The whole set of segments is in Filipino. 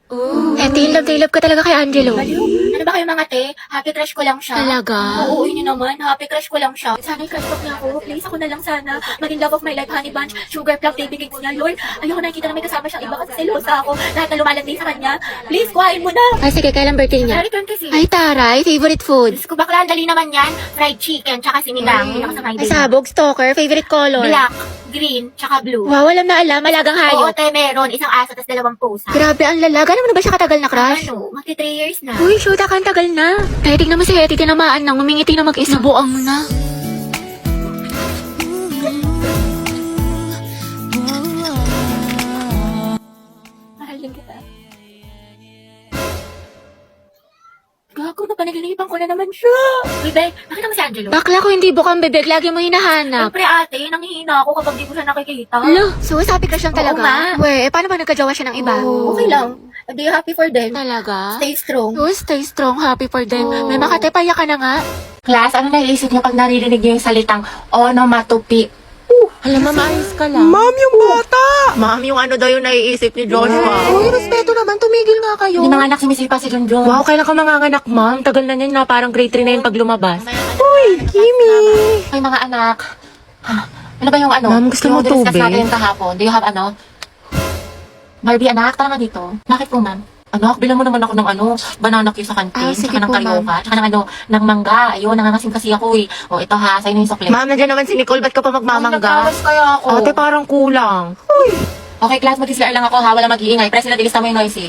Ate, love ka talaga kay Angelo. Ano ba kayo mga te? Happy crush ko lang siya. Talaga? Oo, yun yun naman. Happy crush ko lang siya. Sana i-crush talk niya ako. Please, ako na lang sana. Maging love of my life, honey bunch, sugar plum, baby cakes niya. Lord, ayoko nakikita na may kasama siyang iba kasi selosa ako. Lahat na lumalandi sa kanya. Please, kuhain mo na. Ay, sige, kailan birthday niya? Return kasi. Ay, taray, favorite food. Diyos ko, bakla, ang dali naman yan. Fried chicken, tsaka sinigang. Yun ako sa Ay, Friday. sabog, stalker, favorite color. Black, green, tsaka blue. Wow, alam na alam, malagang Oo, hayop. te, meron. Isang aso, tas 2 pusa. Grabe, ang lalaga. Ano mo na ba siya katagal na crush? Ano, magti 3 years na. Uy, shoot, ang tagal na. Kaya tignan mo si Hetty, tinamaan nang umingiti na mag-isa. Buang mo na. Mahal din kita. Gago na, panaginipan ko na naman siya. Uy, be, nakita mo si Angelo? Bakla ko hindi bukang bibig, lagi mo hinahanap. Siyempre ate, nangihina ako kapag di ko siya nakikita. Lo, so sabi crush lang Oo talaga? nga. Weh, paano ba nagkajawa siya ng iba? Okay lang. Be happy for them. Talaga? Stay strong. Oh, stay strong, happy for them. Oo. May makatepaya ka na nga. Class, ano naiisip niyo pag naririnig niyo yung salitang onomatopoeia? Alam mo, maayos ka lang. Ma'am, yung bata! Ma'am, yung ano daw yung naiisip ni Joshua? Uy, respeto naman, tumigil nga kayo. Hindi mga anak sumisipa si Junjun. Wow, kailan ka manganganak, ma'am? Tagal na niyan na, parang grade 3 na yun pag lumabas. Uy, Kimi! Ay, mga anak. Ano ba yung ano? Ma'am, gusto mo yung diniscuss tubig? natin kahapon. Do you have ano? Barbie, anak, tara nga dito. Bakit po, ma'am? Anak, bilang mo naman ako ng ano, banana cue sa kantin, Sige tsaka ng po, karyoka, tsaka ng ano, ng mangga. Ayun, nangangasim kasi ako eh. O, ito ha, sa'yo na yung sukli. Ma'am, nandiyan naman si Nicole, ba't ka pa magmamangga? Nagkawas kaya ako. Ate, parang kulang. Okay, class, mag-isla lang ako ha, wala mag-iingay. President, ilista mo yung noisy.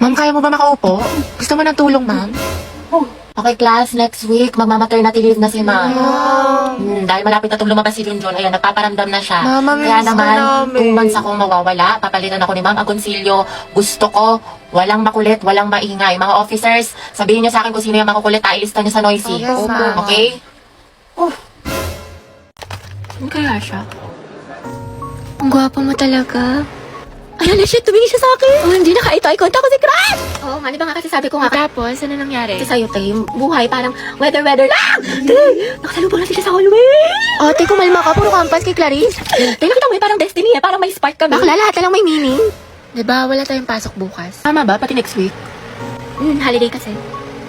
Ma'am, kaya mo ba makaupo? Gusto mo ng tulong, ma'am? Okay, class, next week, magmamaternity leave na si ma'am. Dahil malapit na itong lumabas si Junjun, ayan, nagpaparamdam na siya. Mama, Kaya miss ka naman, namin. 2 months akong mawawala. Papalitan ako ni Ma'am Agoncillo. Gusto ko, walang makulit, walang maingay. Mga officers, sabihin niyo sa akin kung sino yung makukulit, ilista niyo sa noisy. Yes, ma'am. Okay? Ano kaya siya? Ang gwapo mo talaga. Ayan na siya, tumingin siya sa akin. Oh, hindi na eye contact ko si Crush! Oo nga, di ba nga kasi sabi ko nga, Tapos, ano nangyari? kasi sa'yo, te, yung buhay parang weather lang. Te, nakasalubong natin siya sa hallway. Ate, kumalma ka, puro kampas kay Clarice. Te, nakita mo parang destiny parang may spark kami. Bakla, lahat na lang may meaning. Diba, wala tayong pasok bukas. Tama ba? Pati next week? Holiday kasi.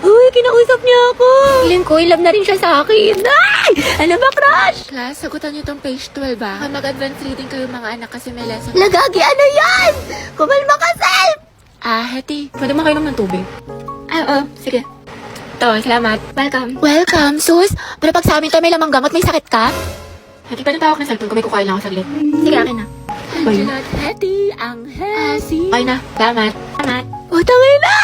Uy, kinausap niya ako. Feeling ko, in love na rin siya sa akin. Ay! Ano ba, Crush? Class, sagutan niyo tong page 12, ba? Mag-advance reading kayo mga anak kasi may lesson. Lagagi, ano yan? Kumalma ka, Self! Hetty, Pwede mo kayo ng tubig. Oo, sige. to, salamat. Welcome. Welcome, sus. Pero pag sa amin tayo may lamang gamot, may sakit ka? Hetty, pwede tawag ng cellphone ko. May kukain lang ako saglit. Sige, akin na. Bye. Hetty, ang Hetty. Bye na. Salamat. Salamat. O, tangay na!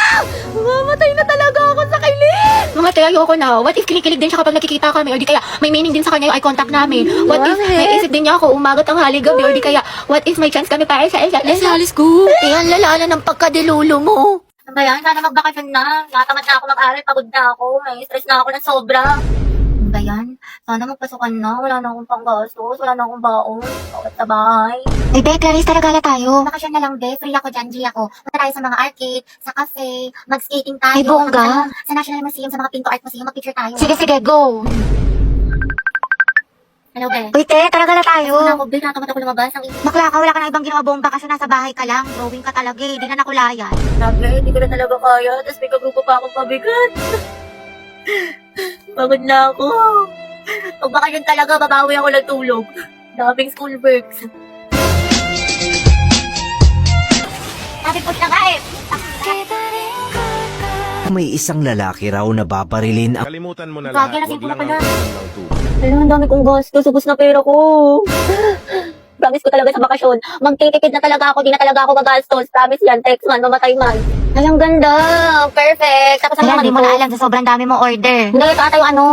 Mamatay na talaga ako sa kilig! Mga te, ayoko na. What if kinikilig din siya kapag nakikita kami? Or di kaya may meaning din sa kanya yung eye contact namin? What if may isip din niya ako umagat ang hali gabi? Or di kaya, what if may chance kami para sa isa't isa? Let's go! Eh, ang lala na ng pagkadilulo mo. Ano ba yan? Sana magbakasyon na. Natamad na ako mag-aral. Pagod na ako. May stress na ako ng sobra. Ano ba yan? Sana magpasukan na. Wala na akong panggastos. Wala na akong baon. Bakit sa bahay? Ay, Be, Clarice, taragala tayo. Bakasyon na lang, be. Free ako dyan, G ako. Punta tayo sa mga arcade, sa cafe, mag-skating tayo. Ay, bongga. Sa National Museum, sa mga Pinto Art Museum, mag-picture tayo. Sige, go. Hello, be. Uy, te, taragala tayo. Ano ako, be? Natamad ako lumabas. Ang Bakla ka, wala ka na ibang ginawa bomba kasi nasa bahay ka lang. Drawing ka talaga eh, di na nakulayan. Grabe, hindi ko na talaga kaya. Tapos may kagrupo pa akong pabigat. Pagod na ako. Pag baka yun talaga, babawi ako ng tulog. Daming school works. Sabi po na nga eh. May isang lalaki raw na babarilin ang Kalimutan mo na Gagi, lahat. lasing Huwag ko na lang pala. ang ng tubig. Alam, ang dami kong gastos. Ubus na pera ko. Promise ko talaga sa bakasyon. Magtitipid na talaga ako. Di na talaga ako gagastos. Promise yan. Text man. Mamatay man. Ay, ang ganda. Perfect. Tapos ano Di mo na alam sa sobrang dami mo order. Hindi, ito ata yung ano.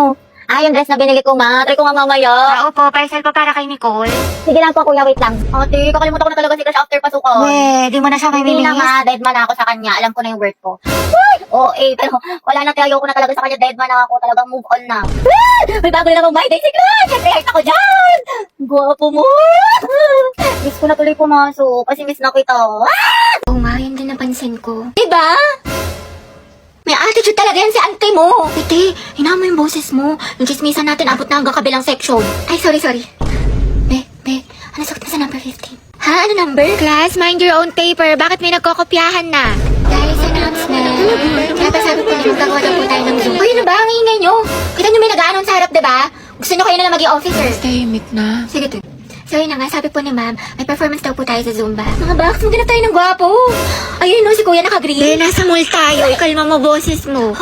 Yung dress na binili ko, ma. Try ko nga mamaya. Opo, parcel pa para kay Nicole. Sige lang po, kuya. Wait lang. Ate, kakalimutan ko na talaga si Crush after pasukan. Di mo na siya may Hindi na minis. nga, dead man ako sa kanya. Alam ko na yung worth ko. Oo, pero wala na tayo ko na talaga sa kanya. Dead man ako. Talagang move on na. May bago na namang my day si Crush. Siyempre, heart ako dyan. Guwapo mo. Miss ko na tuloy pumasok. Kasi miss na kita. Oo nga, yun din napansin ko. Diba? May attitude talaga yan si auntie mo. Ate, hinaan mo yung boses mo. Yung chismisan natin abot na hanggang kabilang section. Ay, sorry. Be, ano sakit mo sa number 15? Ha? Ano number? Class, mind your own paper. Bakit may nagkokopyahan na? Dahil sa announcement. Dapat sabi ko na magkakawa daw po tayo ng Zoom. Uy, ano ba? Ang ingay nyo. Kita nyo may nag-aanon sa harap, diba? Gusto nyo kayo na lang maging officer. Tahimik na. Sige, to. So yun na nga, sabi po ni ma'am, may performance daw po tayo sa Zumba. Mga box, maghanap tayo ng gwapo. Ayun no, si kuya naka-green. Dahil nasa mall tayo, ikalma mo boses mo.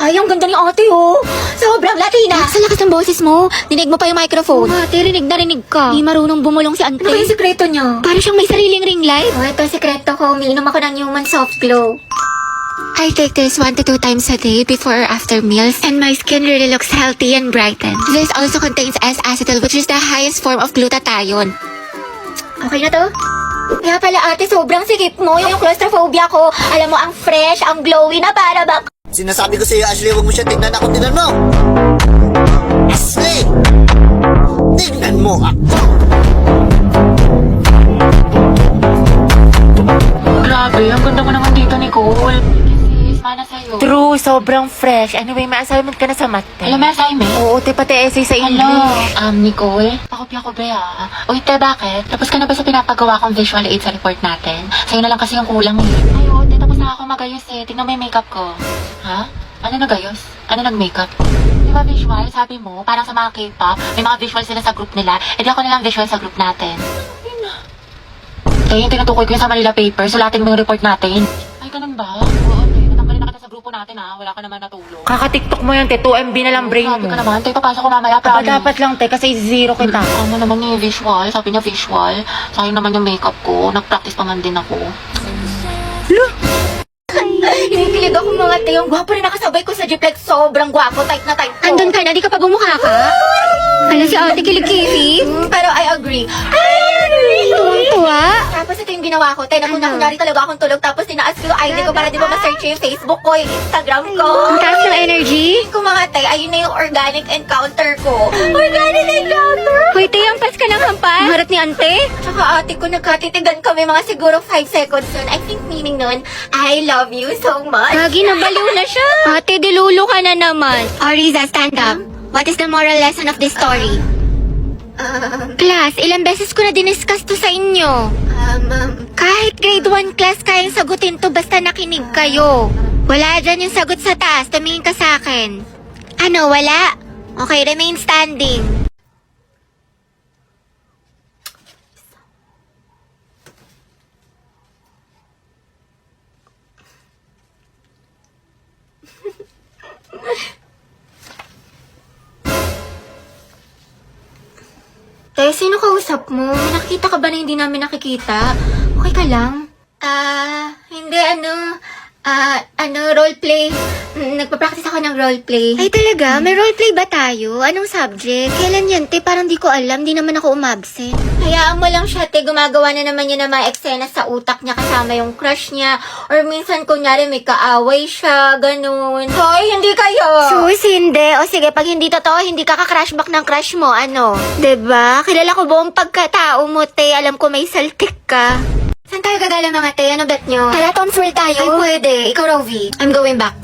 Ay, ang ganda ni ate oh. Sobrang Latina. Sa lakas ng boses mo, dinig mo pa yung microphone. Ate, rinig na rinig ka. Di marunong bumulong si ante. Ano ba yung sikreto niyo? Parang siyang may sariling ring light. Oh, ito sikreto ko. Umiinom ako ng Human Soft Glow. I take this 1 to 2 times a day before or after meals, and my skin really looks healthy and brightened. This also contains S-acetyl, which is the highest form of glutathione. Okay na to? Kaya pala ate, sobrang sikip mo. Yung claustrophobia ko. Alam mo, ang fresh, ang glowy na para bang... Sinasabi ko sa'yo, Ashley, huwag mo siya tingnan ako. Tingnan mo! Ashley! Tingnan mo ako! Grabe, ang ganda mo naman dito, Nicole. Kasi, mana sa'yo. True, sobrang fresh. Anyway, may assignment ka na sa math. Alam mo, assignment? Oo, te, pati essay sa Hello, English. Nicole? Pakopya ko ba ya? Uy, te, bakit? Tapos ka na ba sa pinapagawa kong visual aid sa report natin? Sa'yo na lang kasi yung kulang eh. Ay, oo, te, tapos na ako magayos eh. Tingnan mo yung makeup ko. Ha? Ano nagayos? Ano nag-makeup? Di ba visual? Sabi mo, parang sa mga K-pop, may mga visual sila sa group nila. E di ako na lang visual sa group natin. Kaya yung tinutukoy ko yung sa Manila paper, sulatin mo yung report natin. Ay, ganun ba? Oo, te. Natanggalin na kita sa grupo natin ha. Wala ka naman natulog. Kaka-tiktok mo yan, te. 2 MB na lang brain Sabi mo. ka naman, te, papasok ko mamaya, Aba, promise. dapat lang, te, kasi zero kita. Ano naman yung visual? Sabi niya visual. Sayang naman yung makeup ko. Nag-practice pa man din ako. Hinikilig ako mga te. Yung gwapo rin nakasabay ko sa Jeep. Like, sobrang gwapo. Type na type ko. Andun ka na, di ka pa bumukha ka? Hala si ate kilig-kilig. Pero I agree. I agree! Tuwang-tuwa. Tapos ito yung ginawa ko. Te, nakunari talaga akong tulog. Tapos tinaas ko yung ID ko para di ba ma-search yung Facebook ko, yung Instagram ko. Ang taas ng energy. Kung mga te, ayun na yung organic encounter ko. Organic encounter? Hoy, te, ampas ka ng hampas. Harap ni ante. Tsaka ate ko, nagkatitigan kami mga siguro 5 seconds nun. I think meaning nun, I love you so much. Gagi, nabaliw na siya. Ate, dilulo ka na naman. Ariza, stand up. What is the moral lesson of this story? Class, ilang beses ko na diniscuss to sa inyo. Kahit grade 1 class kayang sagutin to basta nakinig kayo. Wala dyan yung sagot sa taas. Tumingin ka sa akin. Ano, wala? Okay, remain standing. Te, sino kausap mo? May nakikita ka ba na hindi namin nakikita? Okay ka lang? Hindi roleplay. Nagpa-practice ako ng roleplay. Ay talaga? May roleplay ba tayo? Anong subject? Kailan yan, te? Parang di ko alam. Di naman ako umabsent. Hayaan mo lang siya, te. Gumagawa na naman yun ng mga eksena sa utak niya kasama yung crush niya. Or minsan, kunyari, may kaaway siya. Ganun. Hoy, hindi kayo! Sus, hindi. O sige, pag hindi totoo, hindi ka ka-crushback ng crush mo. Ano? 'Di ba? Kilala ko buong pagkatao mo, te. Alam ko may saltik ka. Saan tayo gagala mga te? Ano bet nyo? Tara, Tomsville tayo. Ay, pwede. Ikaw, Rovi. I'm going back.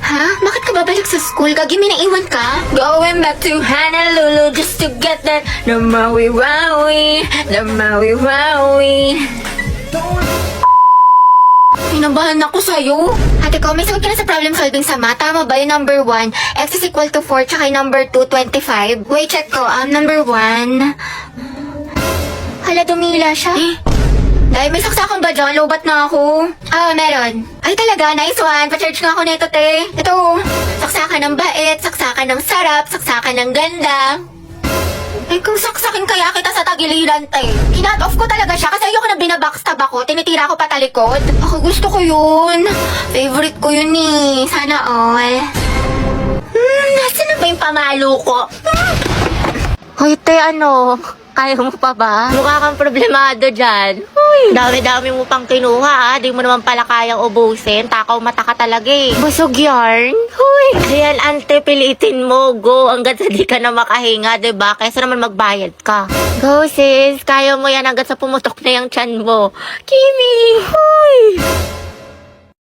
Ha? Bakit ka babalik sa school? Kagi, may naiwan ka? Going back to Honolulu just to get that na mawi-wawi, na mawi-wawi. Pinabahan ako sa'yo. Ate ko, may sagot ka na sa problem solving sa math. Tama ba yung number 1? X is equal to 4, tsaka yung number 2, 25. Wait, check ko. Number 1. Hala, dumila siya. Dahil may saksakan ba dyan? Lobat na ako. Meron. Ay talaga, nice one. Pa-charge nga ako nito, te. Ito, saksakan ng bait, saksakan ng sarap, saksakan ng ganda. Eh, kung saksakin kaya kita sa tagiliran, te. Kinat off ko talaga siya kasi ayoko na binabackstab ako. Tinitira ko patalikod. Ako gusto ko yun. Favorite ko yun eh. Sana all. Nasaan na ba yung pamalo ko? Hoy, te, ano? Kaya mo pa ba? Mukha kang problemado dyan. Uy, dami-dami mo pang kinuha, Di mo naman pala kayang ubusin. Takaw mata ka talaga eh. Busog yarn? Huy. Ayan, ante, pilitin mo. Go, hanggat sa di ka na makahinga, diba? Kaysa naman magbayad ka. Go, sis. Kaya mo yan hanggat sa pumutok na yung tiyan mo. Kimi! Huy!